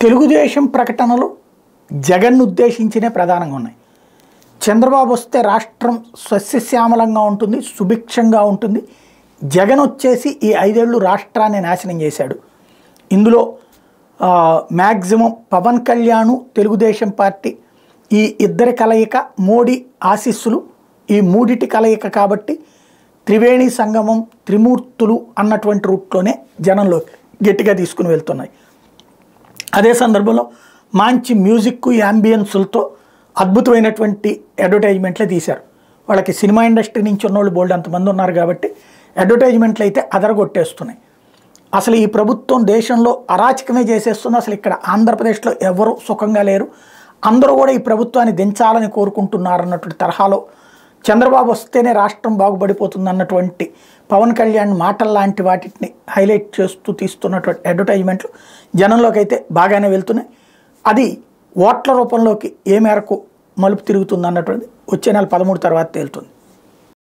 తెలుగుదేశం ప్రకటనలు జగన్ ఉద్దేశించినే ప్రధానంగా ఉన్నాయి. చంద్రబాబు వస్తే రాష్ట్రం సస్యశ్యామలంగా ఉంటుంది, సుభిక్షంగా ఉంటుంది. జగన్ వచ్చేసి ఈ 5 ఏళ్ళు రాష్ట్రాన్ని నాశనం చేశాడు. ఇందులో మ్యాక్సిమం పవన్ కళ్యాణ్, తెలుగుదేశం పార్టీ ఈ ఇద్దరి కలయిక, మోడీ ఆశీస్సులు, ఈ మూడిటి కలయిక కాబట్టి త్రివేణి సంగమం, త్రిమూర్తులు అన్నటువంటి రూట్లోనే జనంలో గట్టిగా తీసుకుని వెళ్తున్నాయి. అదే సందర్భంలో మంచి మ్యూజిక్ యాంబియన్సులతో అద్భుతమైనటువంటి అడ్వర్టైజ్మెంట్లే తీశారు. వాళ్ళకి సినిమా ఇండస్ట్రీ నుంచి ఉన్నోళ్ళు బోల్డ్ అంతమంది ఉన్నారు కాబట్టి అడ్వర్టైజ్మెంట్లు అయితే అదరగొట్టేస్తున్నాయి. అసలు ఈ ప్రభుత్వం దేశంలో అరాచకమే చేసేస్తుంది. అసలు ఇక్కడ ఆంధ్రప్రదేశ్లో ఎవరు సుఖంగా లేరు, అందరూ కూడా ఈ ప్రభుత్వాన్ని దించాలని కోరుకుంటున్నారు అన్నటువంటి తరహాలో చంద్రబాబు వస్తేనే రాష్ట్రం బాగుపడిపోతుంది అన్నటువంటి పవన్ కళ్యాణ్ మాటల లాంటి వాటిని హైలైట్ చేస్తూ తీస్తున్నటువంటి అడ్వర్టైజ్మెంట్లు జనంలోకి అయితే బాగానే వెళ్తున్నాయి. అది ఓట్ల రూపంలోకి ఏ మేరకు మలుపు తిరుగుతుంది అన్నటువంటిది వచ్చే నెల 13 తర్వాత తేలుతుంది.